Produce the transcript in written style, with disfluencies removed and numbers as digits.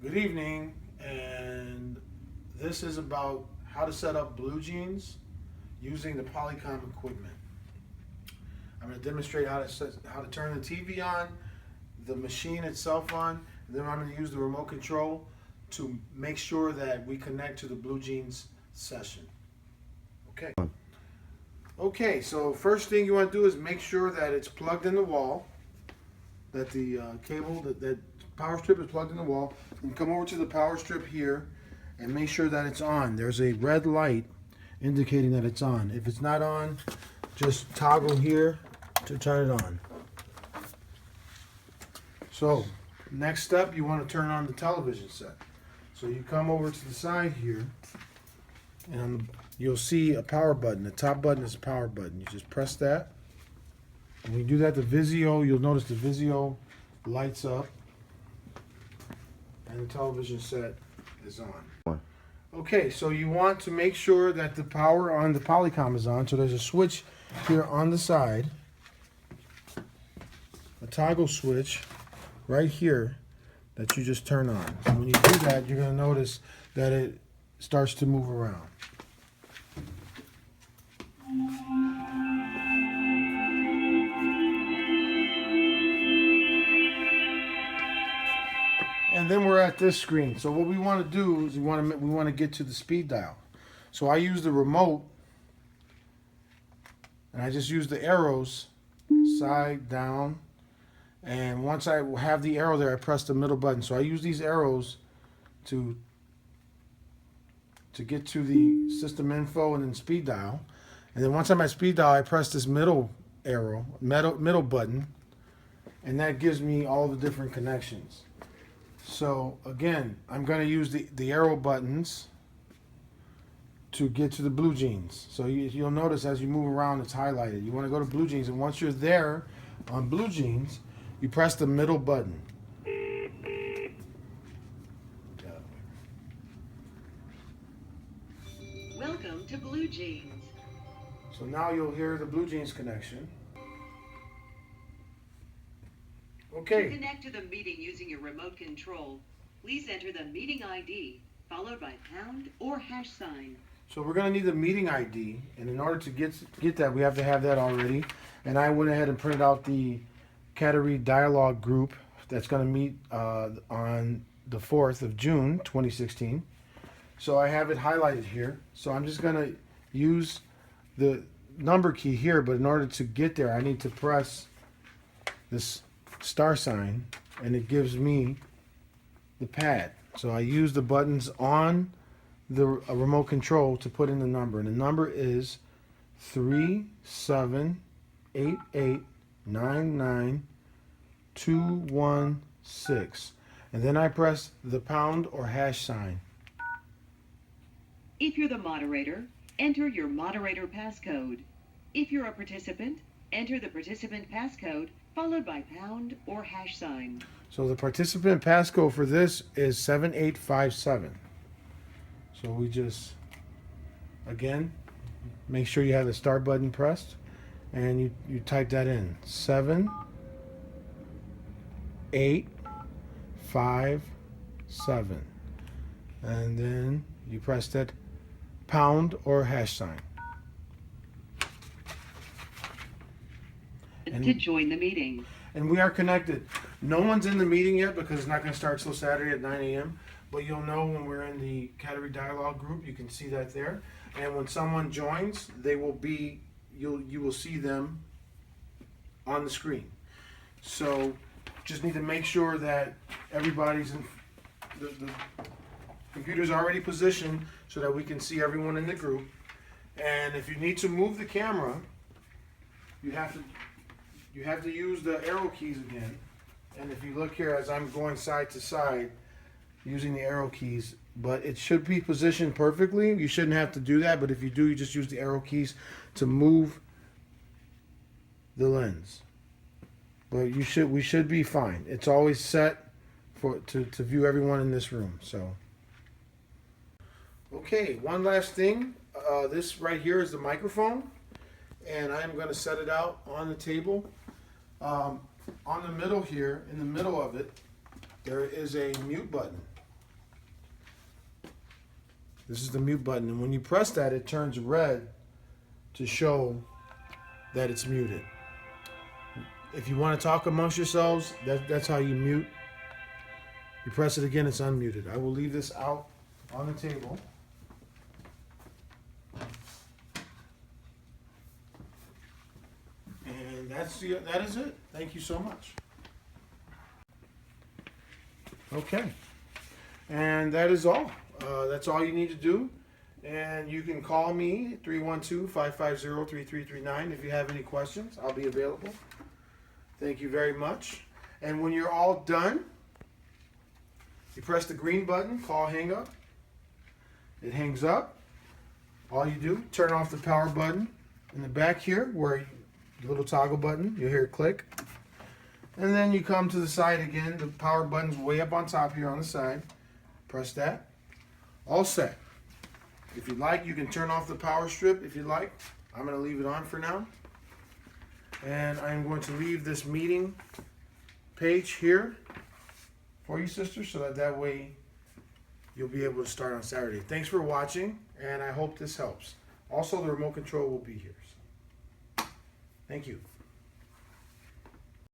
Good evening, and this is about how to set up Bluejeans using the Polycom equipment. I'm going to demonstrate how to turn the TV on, the machine itself on, and then I'm going to use the remote control to make sure that we connect to the Bluejeans session. Okay. Okay, so first thing you want to do is make sure that it's plugged in the wall, that the cable, that power strip is plugged in the wall. And come over to the power strip here and make sure that it's on. There's a red light indicating that it's on. If it's not on, just toggle here to turn it on. So next step, you want to turn on the television set. So you come over to the side here and you'll see a power button. The top button is a power button. You just press that. And when you do that, the Vizio, you'll notice the Vizio lights up and the television set is on. Okay, so you want to make sure that the power on the Polycom is on. So there's a switch here on the side, a toggle switch right here that you just turn on. So when you do that, you're going to notice that it starts to move around. And then we're at this screen. So what we want to do is we want to get to the speed dial. So I use the remote, and I just use the arrows, side, down, and once I have the arrow there, I press the middle button. So I use these arrows to get to the system info and then speed dial. And then once I'm at speed dial, I press this middle arrow, middle button, and that gives me all the different connections. So again, I'm going to use the arrow buttons to get to the Bluejeans. So you'll notice as you move around, it's highlighted. You want to go to Bluejeans, and once you're there on Bluejeans, you press the middle button. Welcome to Bluejeans. So now you'll hear the Bluejeans connection. Okay. To connect to the meeting using your remote control, please enter the meeting ID followed by pound or hash sign. So we're going to need the meeting ID, and in order to get that, we have to have that already. And I went ahead and printed out the Category Dialogue group that's going to meet on the 4th of June, 2016. So I have it highlighted here. So I'm just going to use the number key here, but in order to get there, I need to press this star sign, and it gives me the pad. So I use the buttons on the remote control to put in the number, and the number is 378899216, and then I press the pound or hash sign. If you're the moderator, enter your moderator passcode. If you're a participant, enter the participant passcode followed by pound or hash sign. So the participant passcode for this is 7857. So we just, again, make sure you have the start button pressed, and you type that in. 7857. And then you press that pound or hash sign. To join the meeting. And we are connected. No one's in the meeting yet because it's not going to start till Saturday at 9 a.m. But you'll know when we're in the Category Dialogue group. You can see that there. And when someone joins, they will be, you will see them on the screen. So just need to make sure that everybody's in, the computer's already positioned so that we can see everyone in the group. And if you need to move the camera, you have to use the arrow keys again. And if you look here, as I'm going side to side using the arrow keys, but it should be positioned perfectly. You shouldn't have to do that, but if you do, you just use the arrow keys to move the lens. But we should be fine. It's always set to view everyone in this room. So okay, one last thing. This right here is the microphone, and I'm going to set it out on the table. On the middle here, in the middle of it, there is a mute button. This is the mute button, and when you press that, it turns red to show that it's muted. If you want to talk amongst yourselves, that's how you mute. You press it again, it's unmuted. I will leave this out on the table. And that is it. Thank you so much. Okay. And that is all. That's all you need to do. And you can call me 312-550-3339 if you have any questions. I'll be available. Thank you very much. And when you're all done, you press the green button, call hang up. It hangs up. All you do, turn off the power button in the back here where the little toggle button, you'll hear it click. And then you come to the side again. The power button's way up on top here on the side. Press that. All set. If you'd like, you can turn off the power strip if you'd like. I'm going to leave it on for now. And I'm going to leave this meeting page here for you, sister, so that way you'll be able to start on Saturday. Thanks for watching, and I hope this helps. Also, the remote control will be here. Thank you.